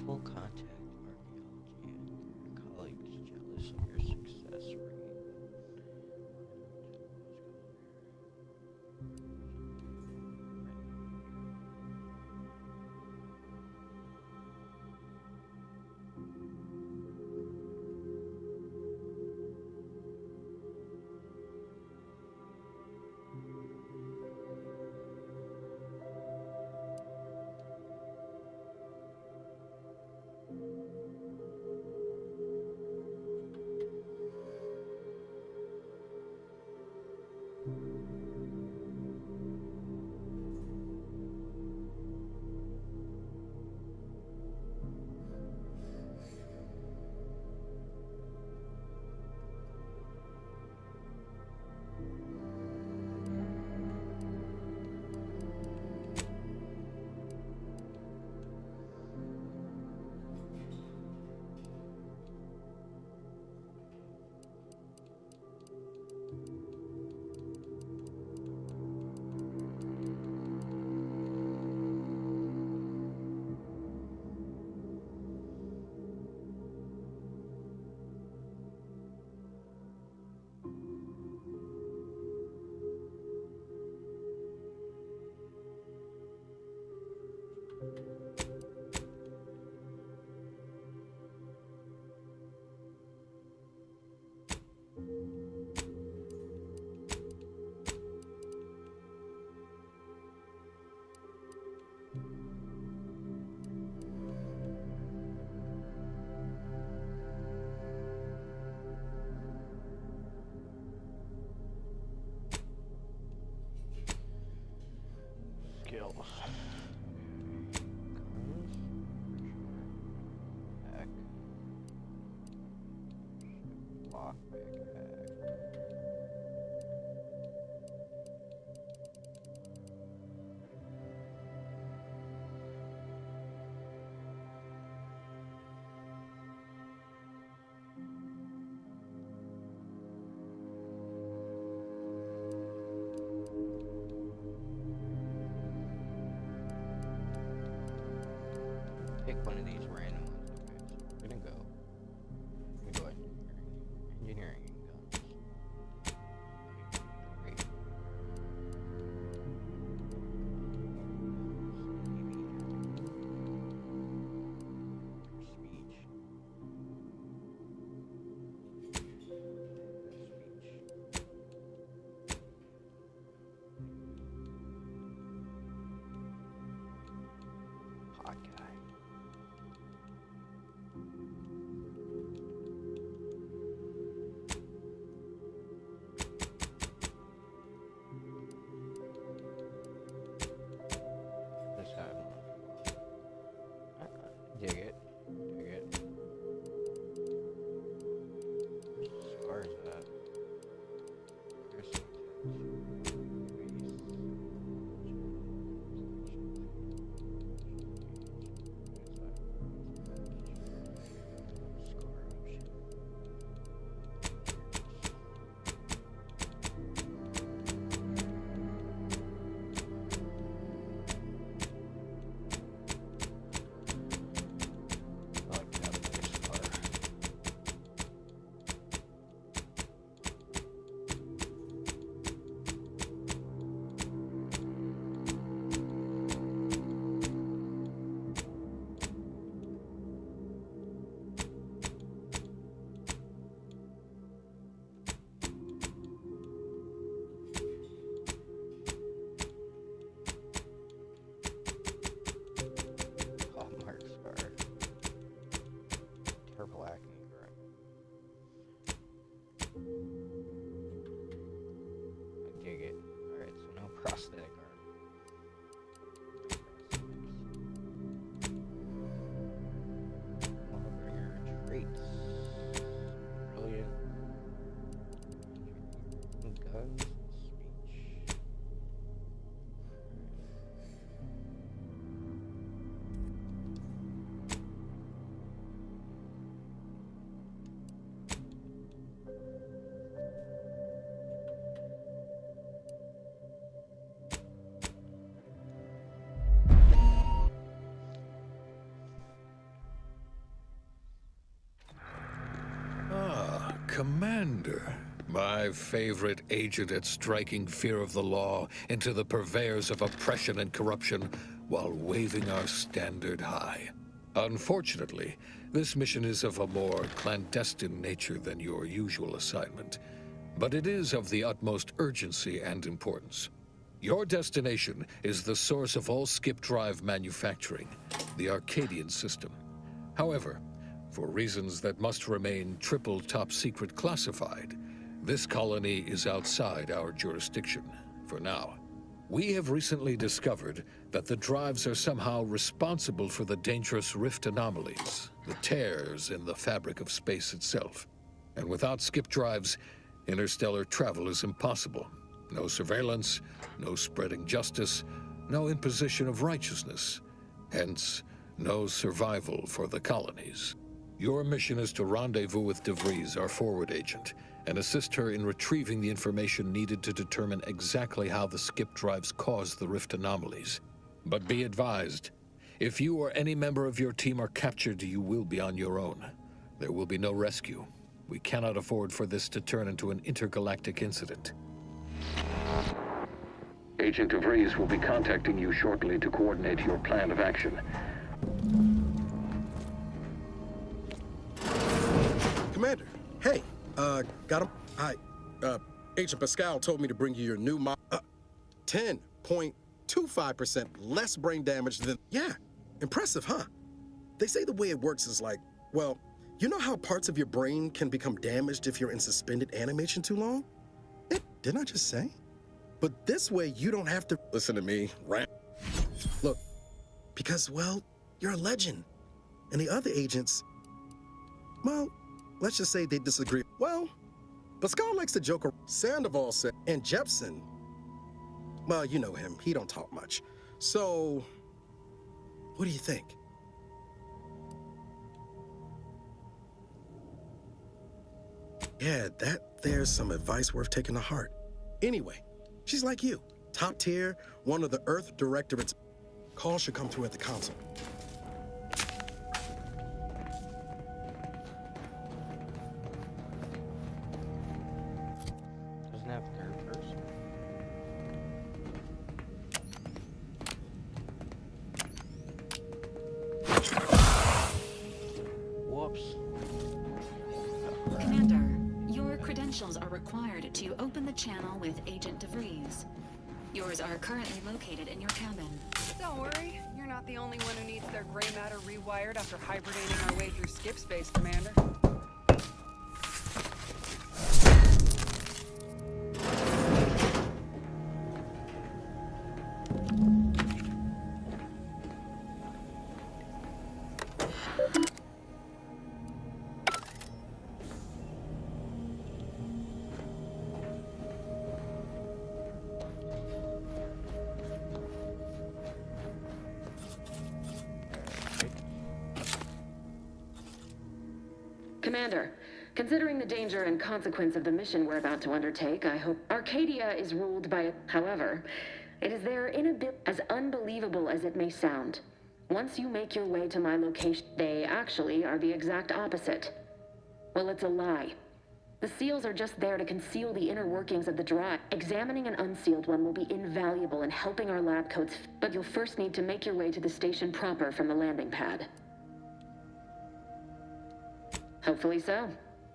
Full contact archaeology, and your colleague is jealous of your success rate. Skills. pick one of these random ones. Okay, so we're gonna go engineering and guns. Great. Pod guy. This guy. Dig it. Dig it. As far as that. There's some text. Prosthetic arm. Warbringer traits. Brilliant. Guns. Speech. Commander, my favorite agent at striking fear of the law into the purveyors of oppression and corruption while waving our standard high. Unfortunately, this mission is of a more clandestine nature than your usual assignment, but it is of the utmost urgency and importance. Your destination is the source of all skip drive manufacturing, the Arcadian system. However, for reasons that must remain triple top secret classified, this colony is outside our jurisdiction, for now. We have recently discovered that the drives are somehow responsible for the dangerous rift anomalies, the tears in the fabric of space itself. And without skip drives, interstellar travel is impossible. No surveillance, no spreading justice, no imposition of righteousness. Hence, no survival for the colonies. Your mission is to rendezvous with DeVries, our forward agent, and assist her in retrieving the information needed to determine exactly how the skip drives cause the rift anomalies. But be advised, if you or any member of your team are captured, you will be on your own. There will be no rescue. We cannot afford for this to turn into an intergalactic incident. Agent DeVries will be contacting you shortly to coordinate your plan of action. Commander, hey, got him? Hi, Agent Pascal told me to bring you your new 10.25% less brain damage than, yeah, impressive, huh? They say the way it works is like, well, you know how parts of your brain can become damaged if you're in suspended animation too long? Didn't I just say? But this way you don't have to listen to me, right? Look, because, well, you're a legend. And the other agents, well, let's just say they disagree. Well, Pascal likes to joke around. Sandoval said, and Jepson, well, you know him. He don't talk much. So, what do you think? Yeah, there's some advice worth taking to heart. Anyway, she's like you. Top tier, one of the Earth directorates. Call should come through at the console. credentials are required to open the channel with Agent DeVries. Yours are currently located in your cabin. Don't worry, you're not the only one who needs their gray matter rewired after hibernating our way through skip space, Commander. Commander, considering the danger and consequence of the mission we're about to undertake, I hope Arcadia is ruled by it. However, it is their inability, as unbelievable as it may sound. Once you make your way to my location, they actually are the exact opposite. Well, it's a lie. The seals are just there to conceal the inner workings of the drive. Examining an unsealed one will be invaluable in helping our lab coats, but you'll first need to make your way to the station proper from the landing pad. Hopefully so.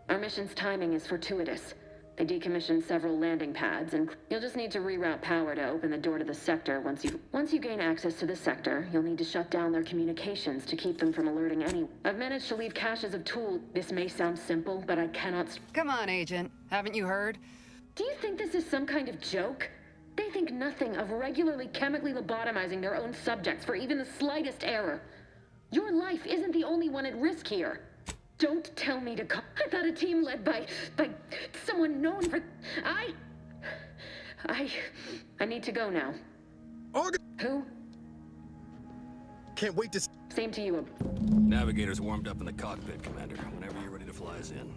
Our mission's timing is fortuitous. They decommissioned several landing pads, and you'll just need to reroute power to open the door to the sector. Once you gain access to the sector, you'll need to shut down their communications to keep them from alerting anyone. I've managed to leave caches of tools. This may sound simple, but I cannot... Come on, Agent. Haven't you heard? Do you think this is some kind of joke? They think nothing of regularly chemically lobotomizing their own subjects for even the slightest error. Your life isn't the only one at risk here. Don't tell me to call. I thought a team led by someone known for... I need to go now. August. Who? Can't wait to... Same to you. Navigator's warmed up in the cockpit, Commander. Whenever you're ready to fly us in.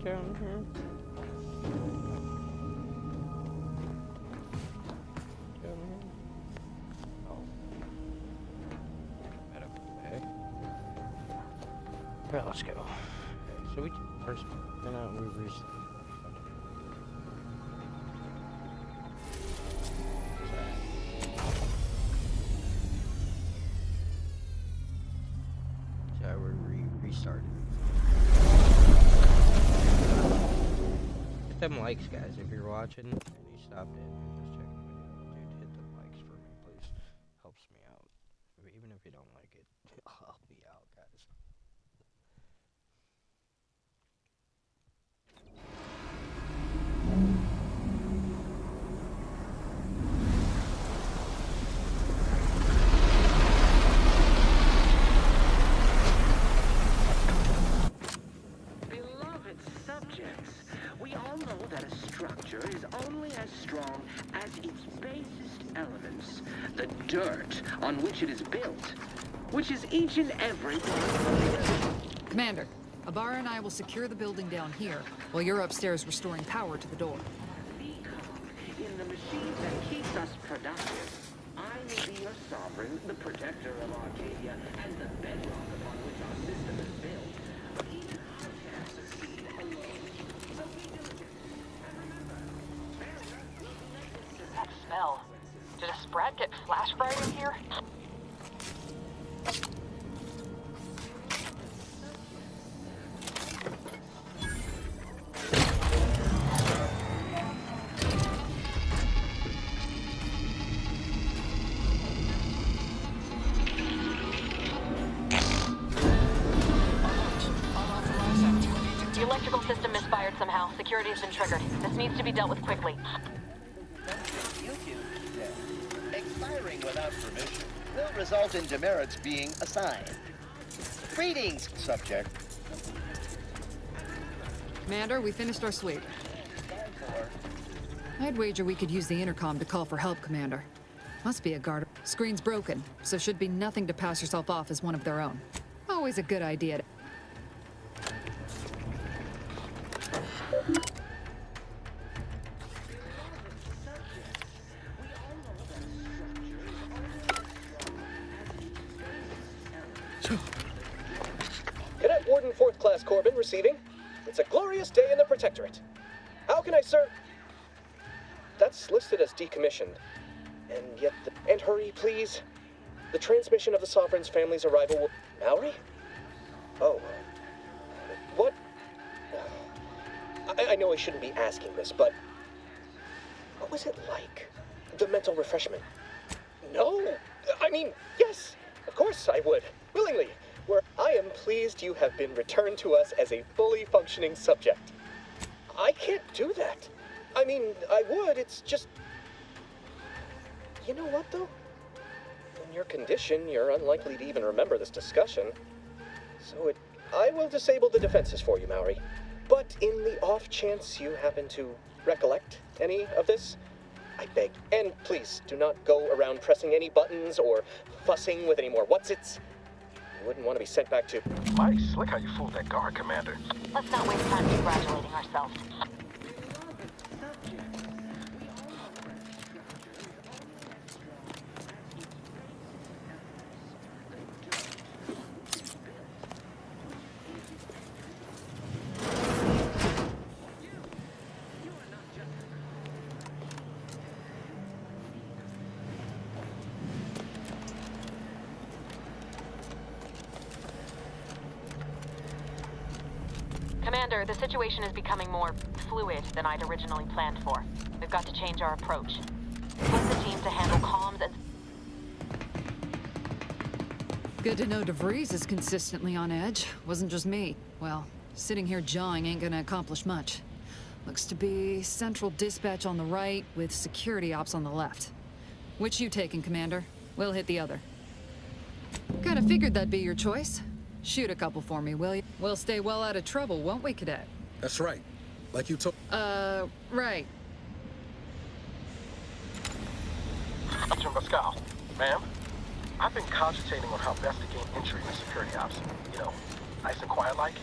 Down here. Alright, let's go. Okay, so we first then we restart. So we're restarted. Hit them likes, guys, if you're watching and you stopped in and just checking the video. Dude, hit the likes for me, please. Helps me out. Even if you don't like it, it'll help me out, guys. Beloved subjects, we all know that a structure is only as strong as its basest elements, the dirt on which it is built, which is each and every one. Commander, Abara and I will secure the building down here, while you're upstairs restoring power to the door. In the machine that keeps us productive, I will be your sovereign, the protector of Arcadia, and the bedrock upon which our system is built. We can't succeed alone. So be diligent. And remember, That smell. Did a Sprat get flash fried in here? The electrical system misfired somehow. Security has been triggered. This needs to be dealt with quickly. Expiring without permission will result in demerits being assigned. Greetings, subject. Commander, we finished our sweep. I'd wager we could use the intercom to call for help, Commander. Must be a guard. Screen's broken, so should be nothing to pass yourself off as one of their own. Always a good idea to... Cadet Warden 4th Class Corbin receiving. It's a glorious day in the Protectorate. How can I serve? That's listed as decommissioned. and yet and hurry, please. The transmission of the Sovereign's family's arrival will... Mallory? Oh. What? I know I shouldn't be asking this, but... what was it like? The mental refreshment? No! I mean, yes! Of course I would. Willingly. I am pleased you have been returned to us as a fully functioning subject. I can't do that. I mean, I would, it's just... You know what, though? In your condition, you're unlikely to even remember this discussion. So I will disable the defenses for you, Mallory. But in the off chance you happen to recollect any of this, I beg, and please do not go around pressing any buttons or fussing with any more whatsits. You wouldn't want to be sent back to... Mighty slick how you fooled that guard, Commander. Let's not waste time congratulating ourselves. Commander, the situation is becoming more fluid than I'd originally planned for. We've got to change our approach. Split the team to handle comms and... Good to know DeVries is consistently on edge. Wasn't just me. Well, sitting here jawing ain't gonna accomplish much. Looks to be central dispatch on the right with security ops on the left. Which you taking, Commander? We'll hit the other. Kinda figured that'd be your choice. Shoot a couple for me, will you? We'll stay well out of trouble, won't we, Cadet? That's right. Like you told... right. Agent Pascal, ma'am, I've been cogitating on how best to gain entry into security ops. You know, nice and quiet like.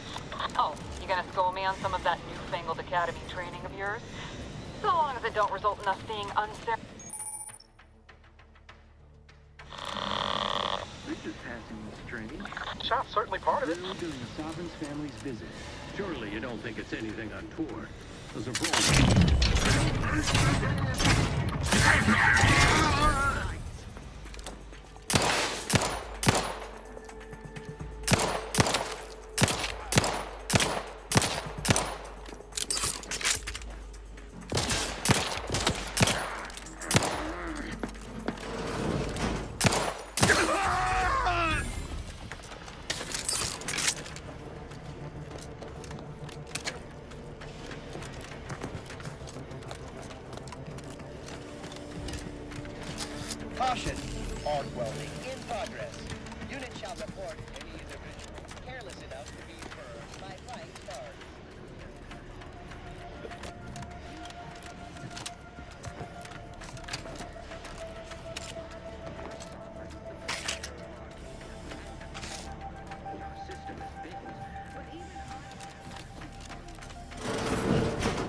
Oh, you gonna school me on some of that newfangled academy training of yours? So long as it don't result in us being unfair. This is passing strange. Shot's certainly part of it. During the Sovereign's family's visit. Surely you don't think it's anything untoward. There's a Caution! Arc welding in progress. Unit shall report any individual careless enough to be burned by flying stars.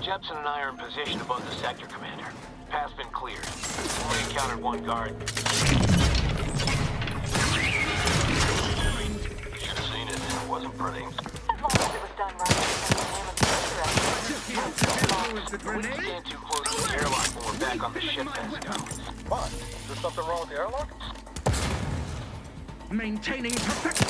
Jepson and I are in position above the sector, Commander. Path's been cleared. Only encountered one guard. Should have seen it. It wasn't pretty. As long as it was done right in the name of the We didn't stand too close to the airlock when we're back on the ship, Pascal. What? Is there something wrong with the airlock? maintaining perfection.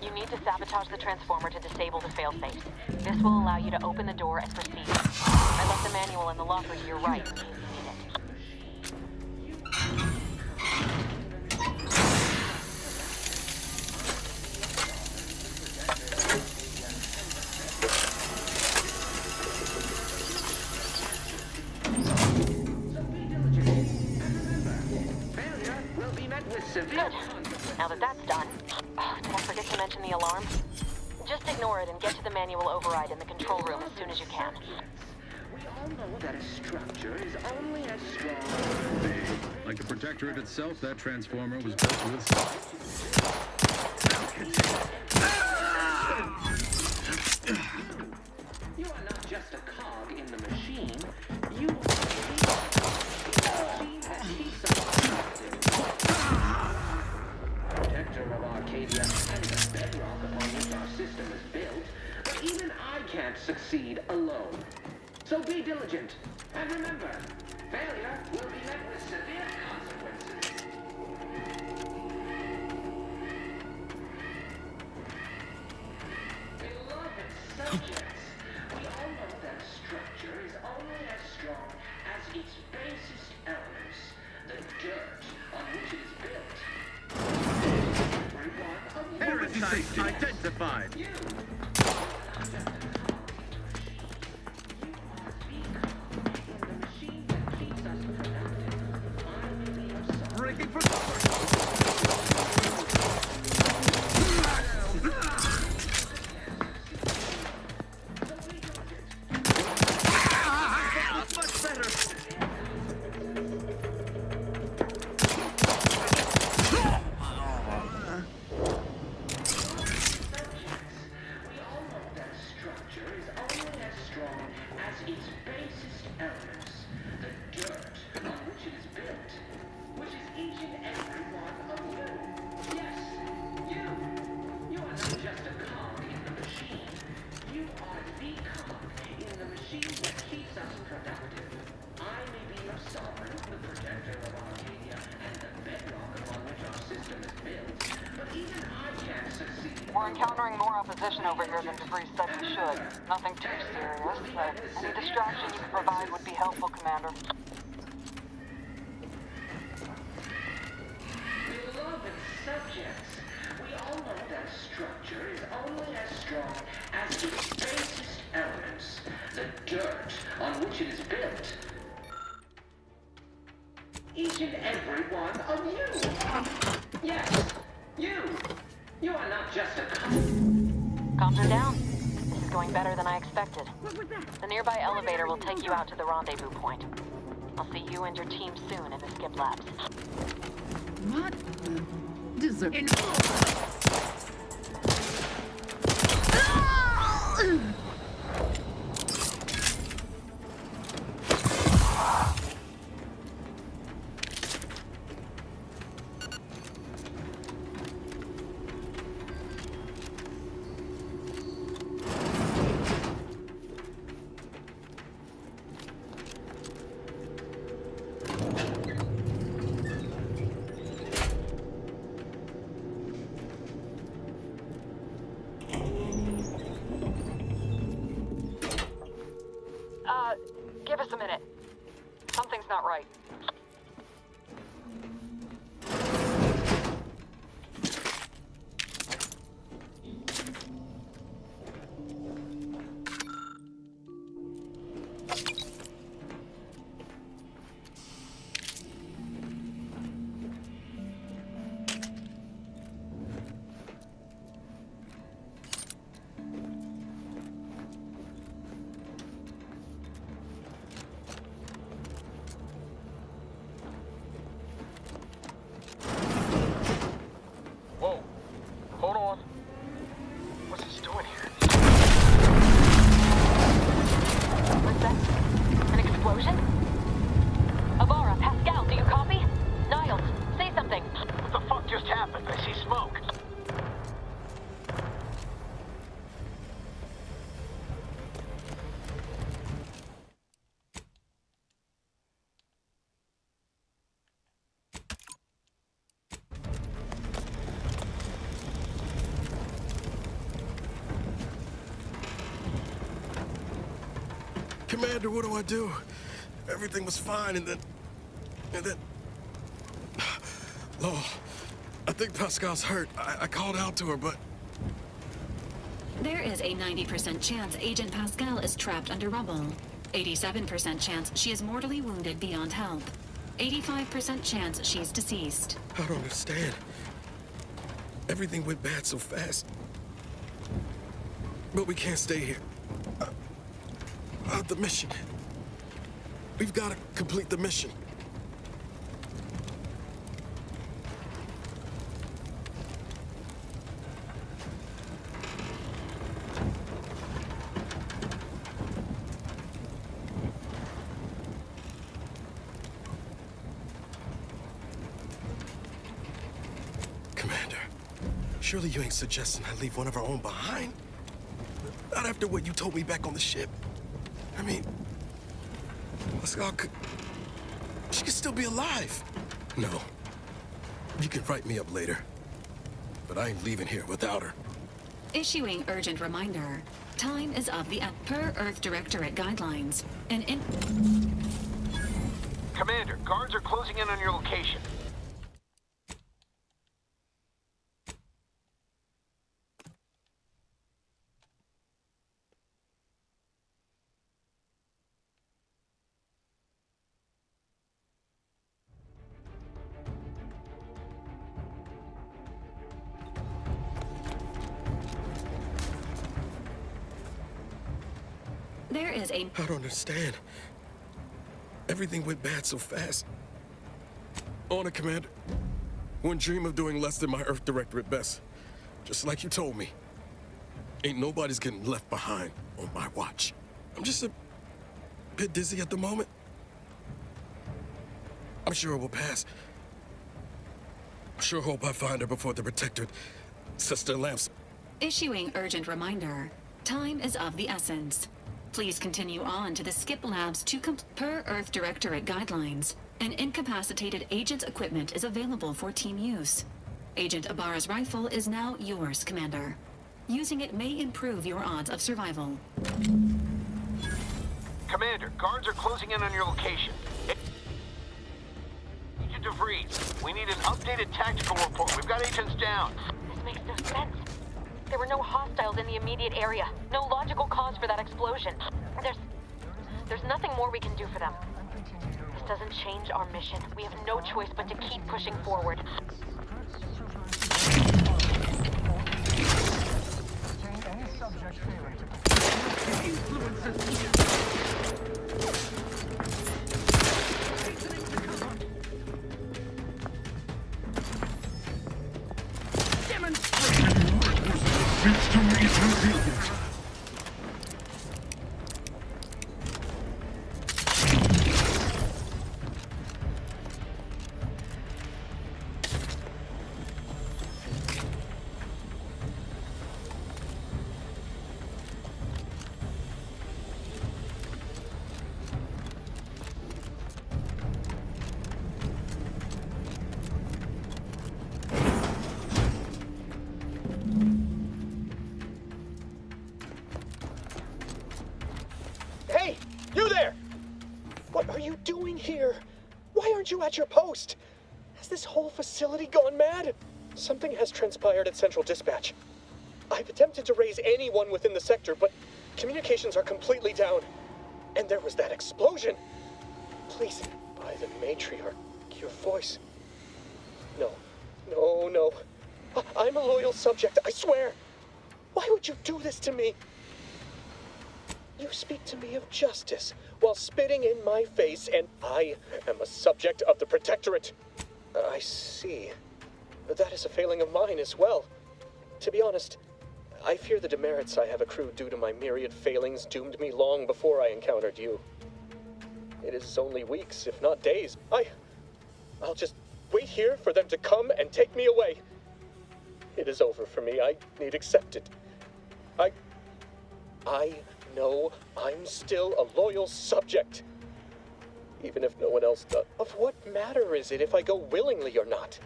You need to sabotage the transformer to disable the failsafe. This will allow you to open the door and proceed. I left the manual in the locker to your right. Good. Now that that's done, did I forget forget to mention the alarm? Just ignore it and get to the manual override in the control room as soon as you can. We all know that a structure is only as strong. Like the Protectorate itself, that transformer was built with... You are not just a cog in the machine. You are the machine that keeps us protector of Arcadia and the bedrock upon which our system is built. But even I can't succeed alone. So be diligent. And remember, failure will be met with severe consequences. Beloved subjects, we all know that structure is only as strong as its basest elements, the dirt on which it is built. Parasite identified! Breaking for much better! We're encountering more opposition over here than DeVries said we should. Nothing too serious, but any distraction you could provide would be helpful, Commander. Beloved subjects, we all know that structure is only as strong as its basest elements, the dirt on which it is built. Each and every one of you. Yes, you. You are not just a Comms are down. This is going better than I expected. The nearby elevator will take you out to the rendezvous point. I'll see you and your team soon in the skip labs. What? Deserve. Give us a minute. Something's not right. Hold on. What's this doing here? What's that? An explosion? Avara, Pascal, do you copy? Niles, say something. What the fuck just happened? I see smoke. Commander, what do I do? Everything was fine, and then... Law, I think Pascal's hurt. I called out to her, but... There is a 90% chance Agent Pascal is trapped under rubble. 87% chance she is mortally wounded beyond help. 85% chance she's deceased. I don't understand. Everything went bad so fast. But we can't stay here. The mission. We've got to complete the mission. Commander, surely you ain't suggesting I leave one of our own behind? Not after what you told me back on the ship. I mean, Pascal could... She could still be alive. No. You can write me up later. But I ain't leaving here without her. Issuing urgent reminder. Time is of the per Earth Directorate guidelines. Commander, guards are closing in on your location. There is a... I don't understand. Everything went bad so fast. On it, Commander. Wouldn't dream of doing less than my Earth Directorate best. Just like you told me. Ain't nobody's getting left behind on my watch. I'm just a bit dizzy at the moment. I'm sure it will pass. Sure hope I find her before the Protectorate sets their lamps. Issuing urgent reminder. Time is of the essence. Please continue on to the Skip Labs to per Earth Directorate guidelines. An incapacitated agent's equipment is available for team use. Agent Ibarra's rifle is now yours, Commander. Using it may improve your odds of survival. Commander, guards are closing in on your location. Agent DeVries, we need an updated tactical report. We've got agents down. This makes no sense. There were no hostiles in the immediate area. No logical cause for that explosion. There's nothing more we can do for them. This doesn't change our mission. We have no choice but to keep pushing forward. Hey, you there! What are you doing here? Why aren't you at your post? Has this whole facility gone mad? Something has transpired at Central Dispatch. I've attempted to raise anyone within the sector, but communications are completely down. And there was that explosion. Please, by the matriarch, your voice. No. I'm a loyal subject, I swear. Why would you do this to me? You speak to me of justice while spitting in my face, and I am a subject of the Protectorate. I see. That is a failing of mine as well. To be honest, I fear the demerits I have accrued due to my myriad failings doomed me long before I encountered you. It is only weeks, if not days. I'll just wait here for them to come and take me away. It is over for me. I need accept it. I know I'm still a loyal subject. Even if no one else does. Of what matter is it if I go willingly or not?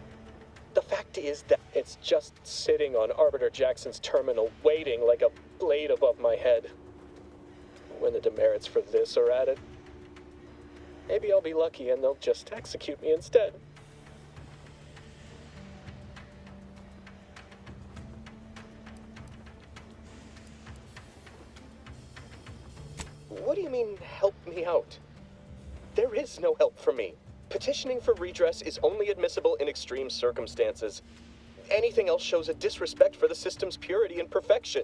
The fact is that it's just sitting on Arbiter Jackson's terminal, waiting like a blade above my head. When the demerits for this are added, maybe I'll be lucky and they'll just execute me instead. What do you mean, help me out? There is no help for me. Petitioning for redress is only admissible in extreme circumstances. Anything else shows a disrespect for the system's purity and perfection.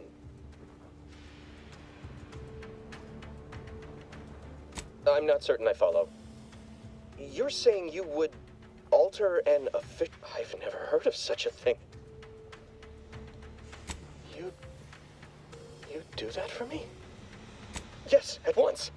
I'm not certain I follow. You're saying you would alter an official... I've never heard of such a thing. You'd do that for me? Yes, at once.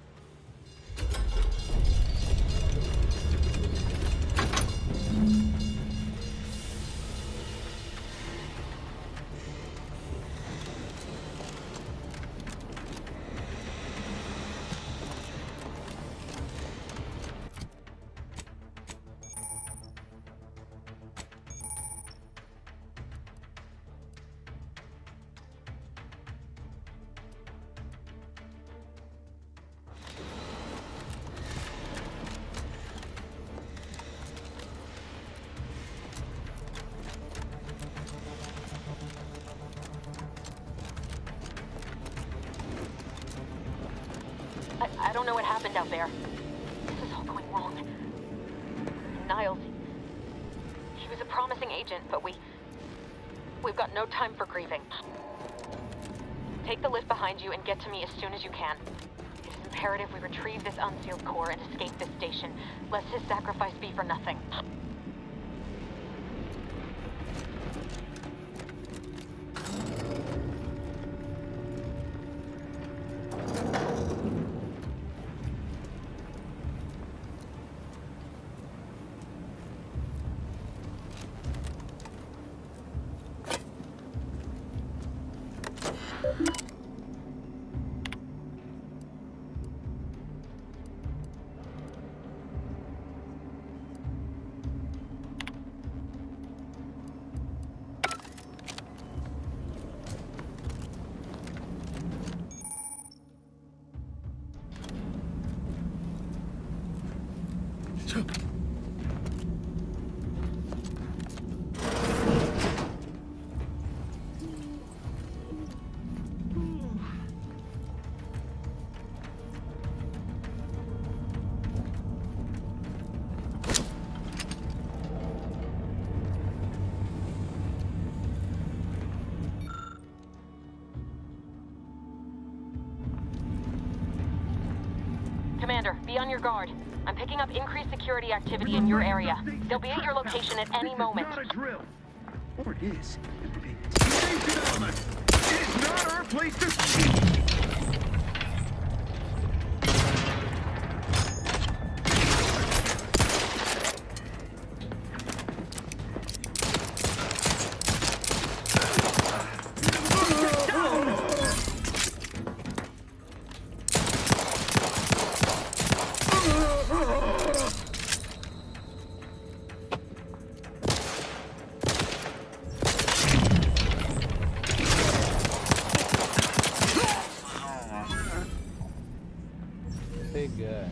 I don't know what happened out there. This is all going wrong. Niles, he was a promising agent, but we've got no time for grieving. Take the lift behind you and get to me as soon as you can. It is imperative we retrieve this unsealed core and escape this station, lest his sacrifice be for nothing. Commander, be on your guard. I'm picking up increased security activity in your area. They'll be at your location at any moment. It's not a drill. Or it is. Engage development. It is not our place to... Big guy.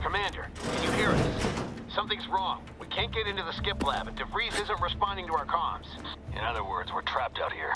Commander, can you hear us? Something's wrong. We can't get into the skip lab, and DeVries isn't responding to our comms. In other words, we're trapped out here.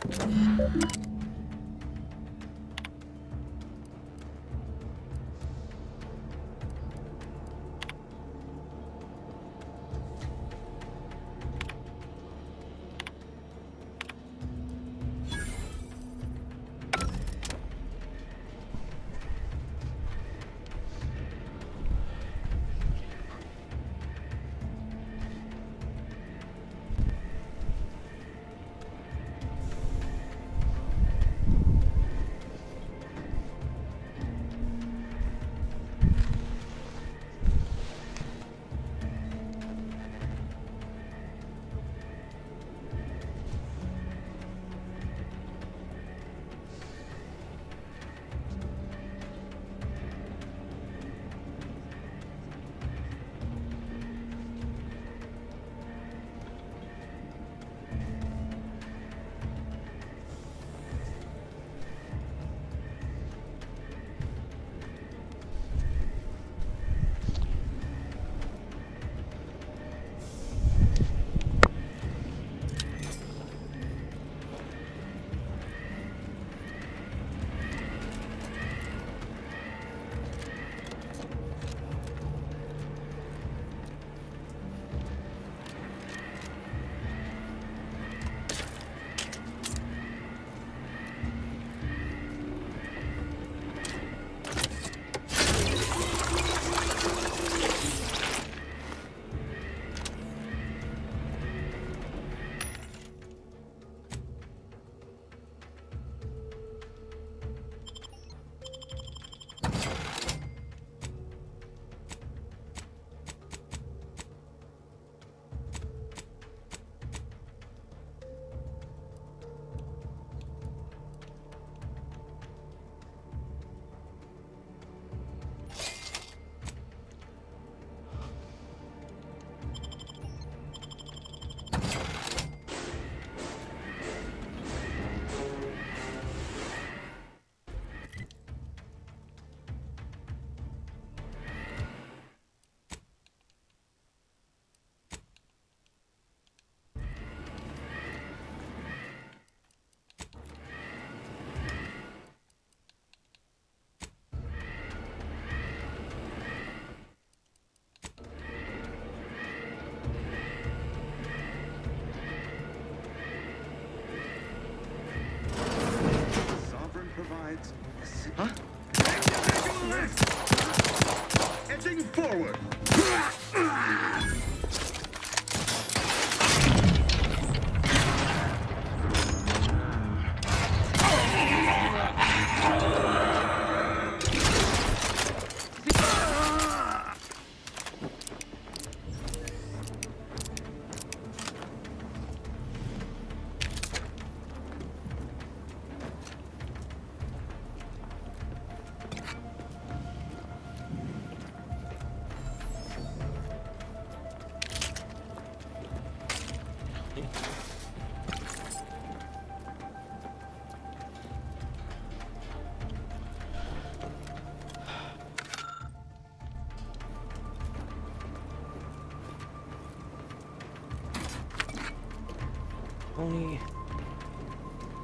Tony.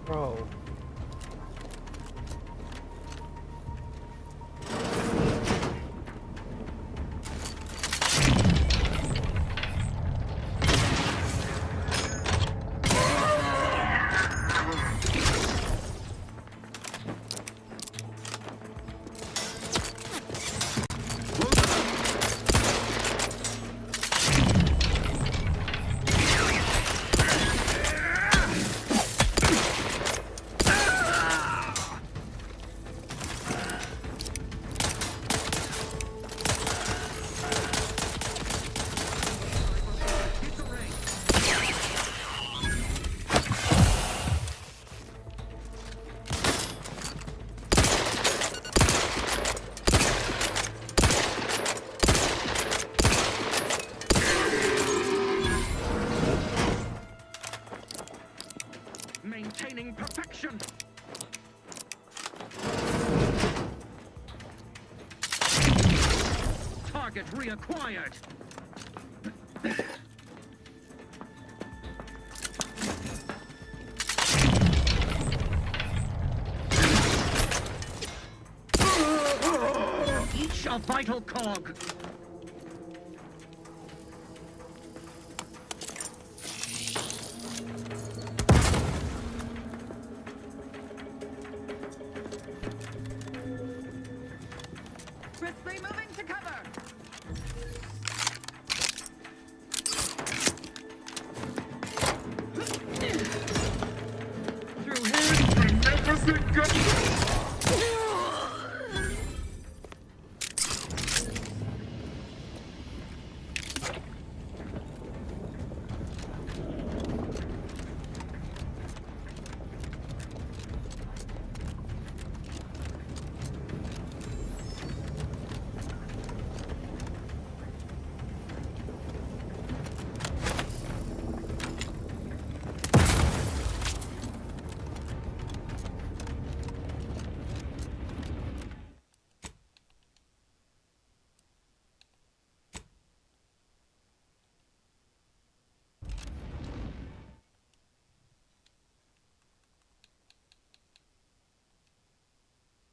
Bro. Maintaining perfection. Target reacquired. Each a vital cog. Crisply moving to cover. Through his magnificent gun.